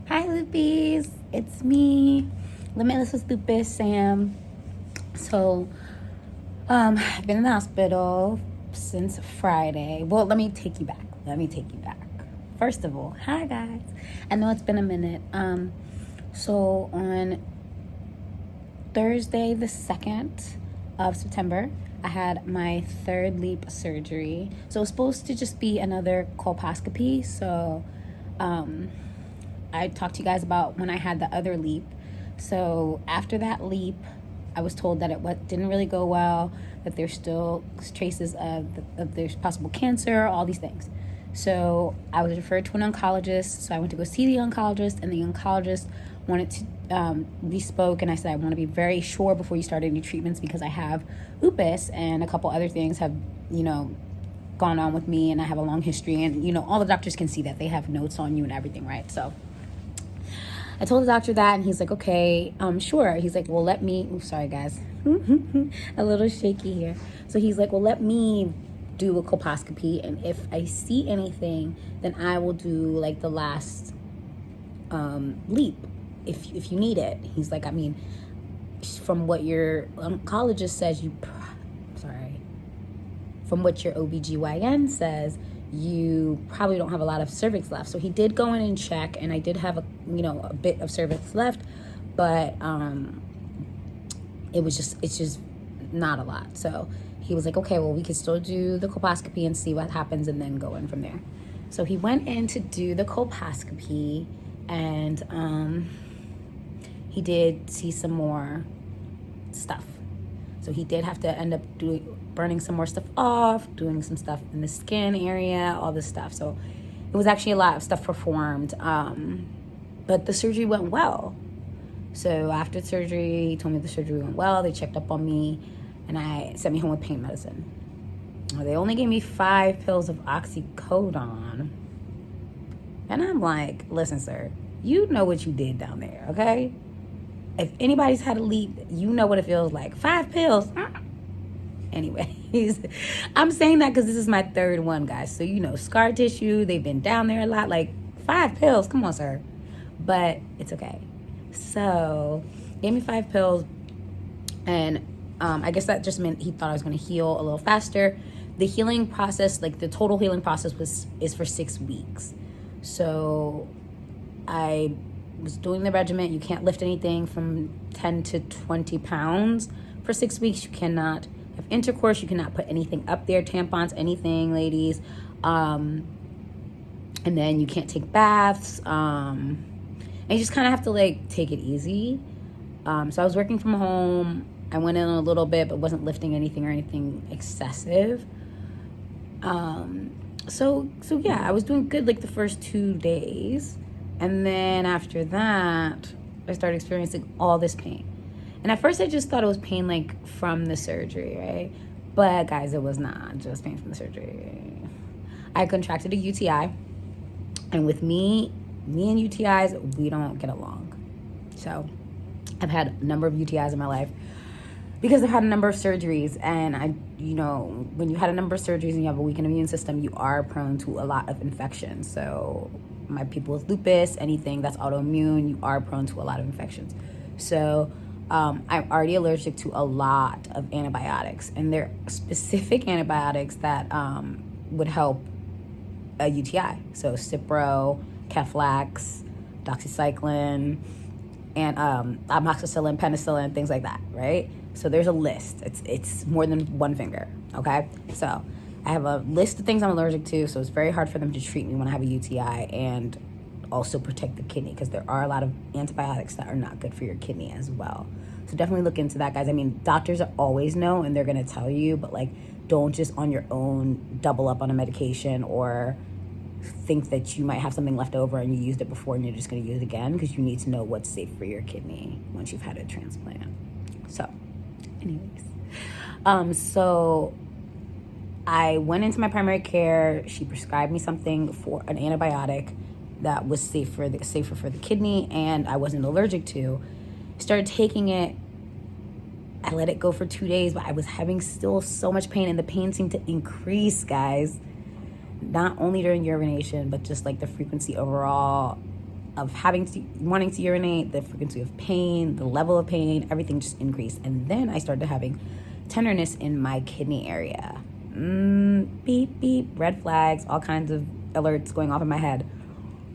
Hi, Loopies. It's me, Limitless with Lupus, Sam. So, I've been in the hospital since Friday. Well, let me take you back. First of all, hi, guys. I know it's been a minute. So on Thursday, the 2nd of September, I had my third LEEP surgery. So it was supposed to just be another colposcopy. So, I talked to you guys about when I had the other LEEP. So after that LEEP, I was told that it didn't really go well, that there's still traces of there's possible cancer, all these things. So I was referred to an oncologist. So I went to go see the oncologist, and the oncologist wanted to we spoke, and I said I want to be very sure before you start any treatments because I have lupus and a couple other things have gone on with me, and I have a long history, and all the doctors can see that. They have notes on you and everything, right? So I told the doctor that, and he's like, okay, sure. He's like, well, let me, sorry guys, a little shaky here. So he's like, well, let me do a colposcopy, and if I see anything, then I will do like the last LEEP if you need it. He's like, I mean, from what your oncologist says, from what your OBGYN says, you probably don't have a lot of cervix left. So he did go in and check, and I did have a bit of cervix left, but it's just not a lot. So he was like, okay, well, we could still do the colposcopy and see what happens and then go in from there. So he went in to do the colposcopy, and he did see some more stuff. So he did have to end up burning some more stuff off, doing some stuff in the skin area, all this stuff. So it was actually a lot of stuff performed. But the surgery went well. So after surgery, he told me the surgery went well. They checked up on me, and I sent me home with pain medicine. They only gave me 5 pills of oxycodone. And I'm like, listen, sir, you know what you did down there, okay? If anybody's had a LEEP, you know what it feels like. 5 pills. Anyways, I'm saying that because this is my third one, guys. So, scar tissue, they've been down there a lot. Like, 5 pills. Come on, sir. But it's okay. So, gave me 5 pills. And I guess that just meant he thought I was going to heal a little faster. The healing process, like the total healing process is for 6 weeks. So, I was doing the regimen. You can't lift anything from 10 to 20 pounds for 6 weeks. You cannot have intercourse. You cannot put anything up there, tampons, anything, ladies. And then you can't take baths. And you just kind of have to like take it easy. So I was working from home. I went in a little bit, but wasn't lifting anything or anything excessive. So yeah, I was doing good like the first 2 days. And then after that, I started experiencing all this pain. And at first I just thought it was pain like from the surgery, right? But guys, it was not just pain from the surgery. I contracted a UTI. And with me and UTIs, we don't get along. So I've had a number of UTIs in my life because I've had a number of surgeries. And when you had a number of surgeries and you have a weakened immune system, you are prone to a lot of infections. So my people with lupus, anything that's autoimmune, you are prone to a lot of infections. So I'm already allergic to a lot of antibiotics, and there are specific antibiotics that would help a UTI. So Cipro, Keflax, doxycycline, and amoxicillin, penicillin, things like that, right? So there's a list. It's more than one finger, okay? So I have a list of things I'm allergic to, so it's very hard for them to treat me when I have a UTI and also protect the kidney, because there are a lot of antibiotics that are not good for your kidney as well. So definitely look into that, guys. I mean, doctors always know, and they're going to tell you, but like, don't just on your own double up on a medication or think that you might have something left over and you used it before and you're just going to use it again, because you need to know what's safe for your kidney once you've had a transplant. So anyways, so I went into my primary care. She prescribed me something for an antibiotic that was safer for the kidney, and I wasn't allergic to. Started taking it. I let it go for 2 days, but I was having still so much pain, and the pain seemed to increase, guys. Not only during urination, but just like the frequency overall. of wanting to urinate, the frequency of pain, the level of pain, everything just increased. And then I started having tenderness in my kidney area. Beep, beep, red flags, all kinds of alerts going off in my head.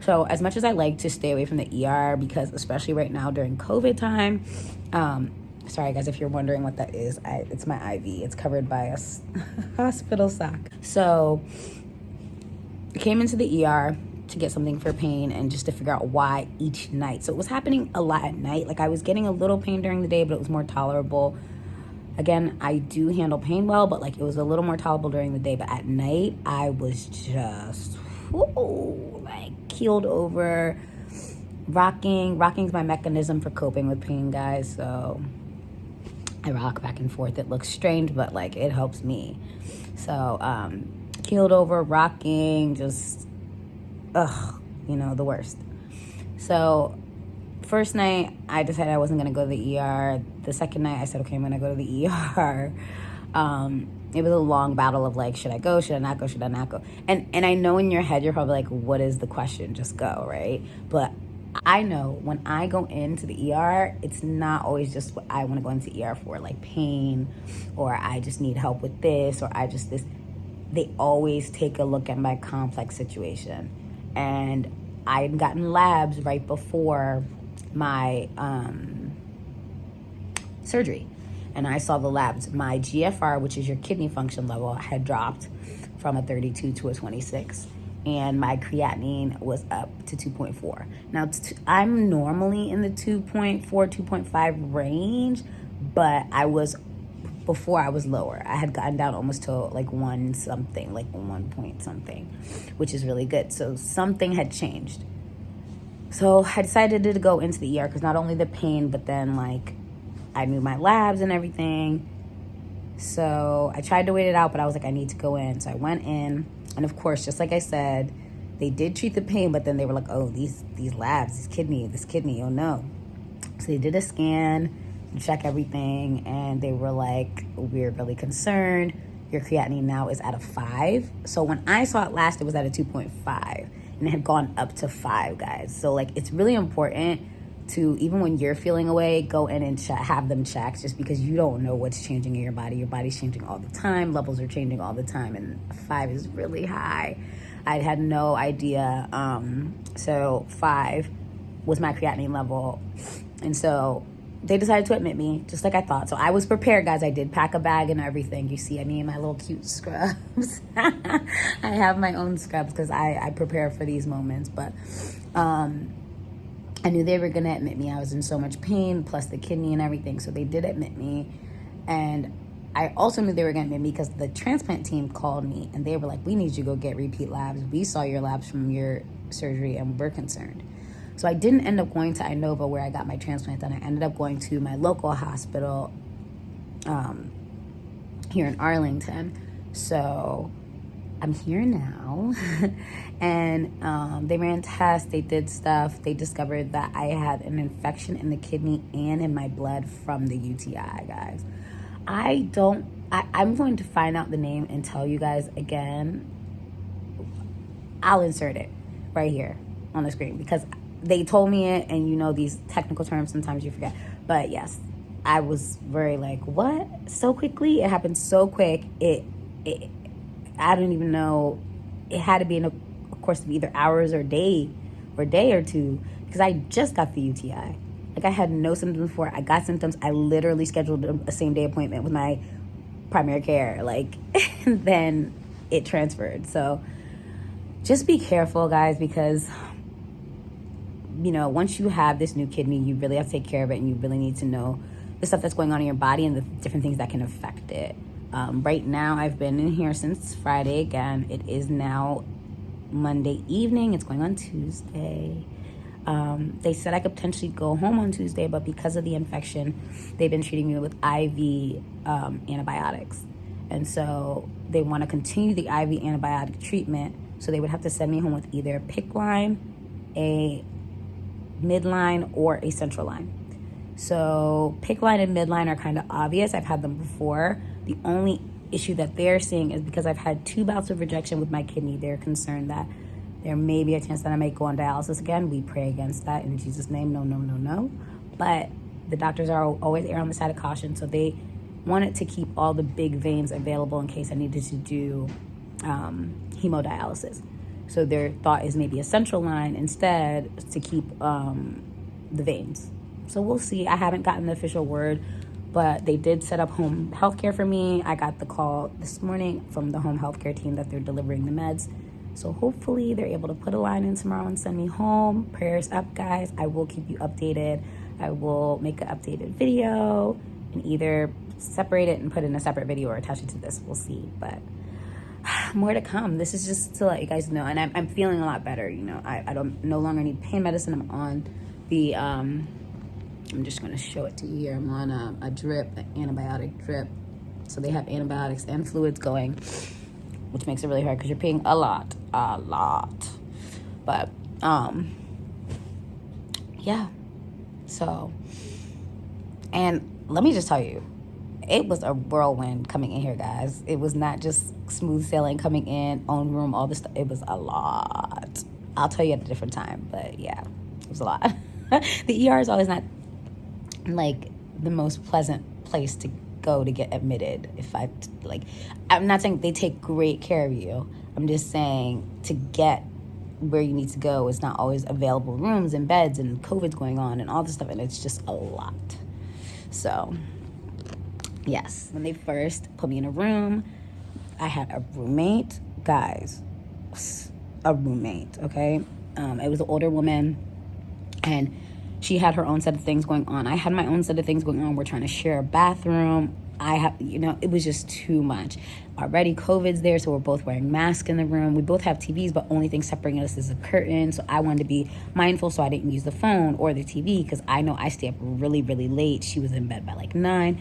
So as much as I like to stay away from the ER, because especially right now during COVID time, sorry guys, if you're wondering what that is, it's my IV. It's covered by a hospital sock. So I came into the ER to get something for pain and just to figure out why each night. So it was happening a lot at night. Like I was getting a little pain during the day, but it was more tolerable. Again, I do handle pain well, but like it was a little more tolerable during the day. But at night, I was just, like keeled over. Rocking's my mechanism for coping with pain, guys. So I rock back and forth. It looks strange, but like it helps me. So keeled over, rocking, just the worst. So first night I decided I wasn't gonna go to the ER. The second night I said, okay, I'm gonna go to the ER. It was a long battle of like, should I go, should I not go, should I not go? And I know in your head you're probably like, what is the question? Just go, right? But I know when I go into the ER, it's not always just what I want to go into ER for, like pain, or I just need help with this, or I just this. They always take a look at my complex situation. And I had gotten labs right before my surgery. And I saw the labs. My GFR, which is your kidney function level, had dropped from a 32 to a 26. And my creatinine was up to 2.4. Now, I'm normally in the 2.4, 2.5 range, but before I was lower. I had gotten down almost to like 1 something, like 1 point something, which is really good. So something had changed. So I decided to go into the ER because not only the pain, but then like I knew my labs and everything. So I tried to wait it out, but I was like, I need to go in. So I went in. And of course, just like I said, they did treat the pain, but then they were like, oh, these labs, this kidney, oh no. So they did a scan, check everything, and they were like, we're really concerned. Your creatinine now is at a 5. So when I saw it last, it was at a 2.5, and it had gone up to 5, guys. So like, it's really important to, even when you're feeling away, go in and have them checked, just because you don't know what's changing in your body. Your body's changing all the time. Levels are changing all the time, and 5 is really high. I had no idea. So 5 was my creatinine level, and so they decided to admit me, just like I thought. So I was prepared, guys. I did pack a bag and everything. You see, I need my little cute scrubs. I have my own scrubs because I prepare for these moments. But I knew they were going to admit me. I was in so much pain, plus the kidney and everything. So they did admit me. And I also knew they were going to admit me because the transplant team called me and they were like, we need you to go get repeat labs. We saw your labs from your surgery and we're concerned. So I didn't end up going to Inova where I got my transplant done. I ended up going to my local hospital here in Arlington. So I'm here now. And they ran tests, they did stuff. They discovered that I had an infection in the kidney and in my blood from the UTI, guys. I'm going to find out the name and tell you guys again. I'll insert it right here on the screen because they told me it, and you know these technical terms, sometimes you forget. But yes, I was very like, what? So quickly? It happened so quick. I don't even know. It had to be in a course of either hours or day or two, because I just got the UTI. Like, I had no symptoms before. I got symptoms. I literally scheduled a same-day appointment with my primary care. Like, and then it transferred. So just be careful, guys, because you know, once you have this new kidney, you really have to take care of it, and you really need to know the stuff that's going on in your body and the different things that can affect it. Right now, I've been in here since Friday. Again, it is now Monday evening. It's going on Tuesday. They said I could potentially go home on Tuesday, but because of the infection, they've been treating me with IV antibiotics. And so they want to continue the IV antibiotic treatment. So they would have to send me home with either a PICC line, a midline, or a central line. So PICC line and midline are kind of obvious. I've had them before. The only issue that they're seeing is because I've had 2 bouts of rejection with my kidney. They're concerned that There may be a chance that I may go on dialysis again. We pray against that in Jesus' name. No, no, no, no. But the doctors are always err on the side of caution, so they wanted to keep all the big veins available in case I needed to do hemodialysis. So their thought is maybe a central line instead to keep the veins. So we'll see. I haven't gotten the official word, but they did set up home health care for me. I got the call this morning from the home health care team that they're delivering the meds. So hopefully they're able to put a line in tomorrow and send me home. Prayers up, guys. I will keep you updated. I will make an updated video and either separate it and put in a separate video or attach it to this. We'll see. But more to come. This is just to let you guys know. And I'm feeling a lot better. You know, I don't no longer need pain medicine. I'm on the, I'm just going to show it to you here. I'm on a drip, an antibiotic drip. So they have antibiotics and fluids going, which makes it really hard because you're paying a lot. But, yeah. So, and let me just tell you, it was a whirlwind coming in here, guys. It was not just smooth sailing coming in, own room, all this stuff. It was a lot. I'll tell you at a different time, but yeah, it was a lot. The ER is always not like the most pleasant place to go to get admitted. I'm not saying they take great care of you. I'm just saying to get where you need to go is not always available rooms and beds, and COVID's going on and all this stuff, and it's just a lot. So yes, when they first put me in a room, I had a roommate, guys, a roommate, okay? It was an older woman, and she had her own set of things going on. I had my own set of things going on. We're trying to share a bathroom. It was just too much. Already COVID's there, so we're both wearing masks in the room. We both have TVs, but only thing separating us is a curtain. So I wanted to be mindful, so I didn't use the phone or the TV because I know I stay up really, really late. She was in bed by like 9.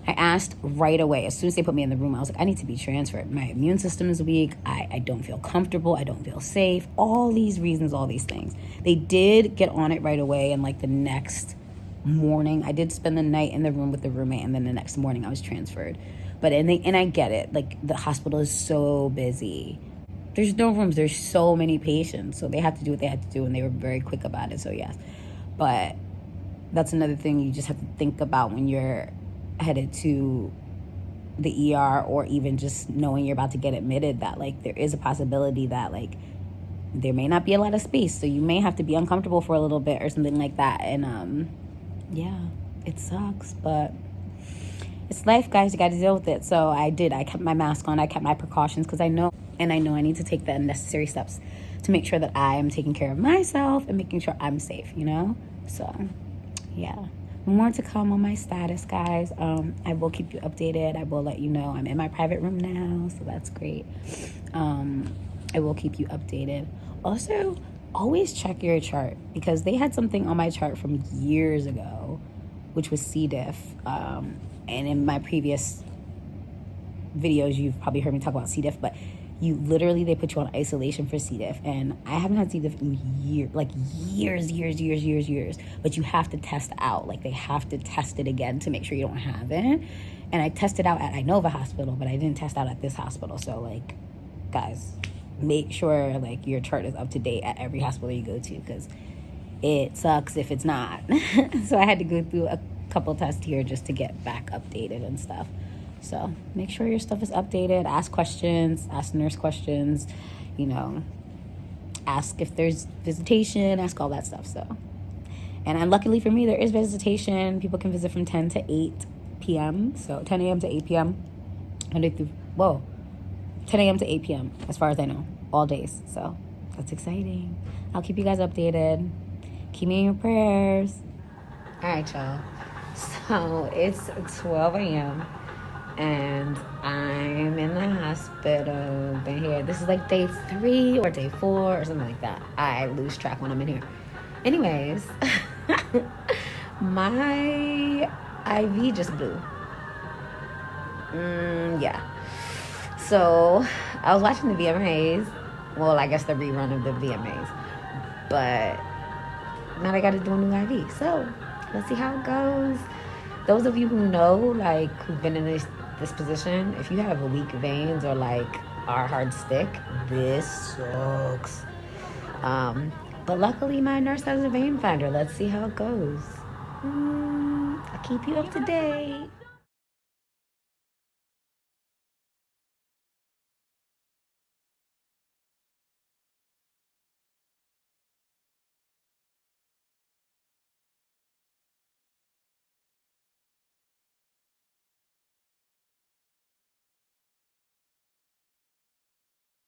I asked right away, as soon as they put me in the room, I was like, I need to be transferred. My immune system is weak. I don't feel comfortable. I don't feel safe. All these reasons, all these things. They did get on it right away, and like the next morning, I did spend the night in the room with the roommate, and then the next morning I was transferred. But and I get it. Like the hospital is so busy. There's no rooms. There's so many patients, so they have to do what they had to do, and they were very quick about it. So yes, but that's another thing you just have to think about when you're headed to the ER, or even just knowing you're about to get admitted, that like there is a possibility that like there may not be a lot of space, so you may have to be uncomfortable for a little bit or something like that. And yeah, it sucks, but it's life, guys. You got to deal with it. So I kept my mask on. I kept my precautions because I know I need to take the necessary steps to make sure that I am taking care of myself and making sure I'm safe, you know? So yeah, more to come on my status, guys. I will keep you updated. I will let you know. I'm in my private room now, so that's great. I will keep you updated. Also, always check your chart, because they had something on my chart from years ago, which was C. diff. And in my previous videos, you've probably heard me talk about C. diff, but they put you on isolation for C. diff. And I haven't had C. diff in years, but you have to test out. Like they have to test it again to make sure you don't have it. And I tested out at Inova Hospital, but I didn't test out at this hospital. So like, guys, make sure like your chart is up to date at every hospital you go to, because it sucks if it's not. So I had to go through a couple tests here just to get back updated and stuff. So make sure your stuff is updated. Ask questions, ask nurse questions, ask if there's visitation, ask all that stuff. So, and luckily for me, there is visitation. People can visit from 10 to 8 p.m. So 10 a.m. to 8 p.m. 10 a.m. to 8 p.m. as far as I know, all days. So that's exciting. I'll keep you guys updated. Keep me in your prayers. All right, y'all. So it's 12 a.m. and I'm in the hospital. Been here. This is like day 3 or day 4 or something like that. I lose track when I'm in here. Anyways, my IV just blew. Yeah. So I was watching the VMAs. Well, I guess the rerun of the VMAs. But now I got to do a new IV. So let's see how it goes. Those of you who know, like, who've been in this position, if you have weak veins or like are hard to stick, this sucks. But luckily, my nurse has a vein finder. Let's see how it goes. I'll keep you up to date.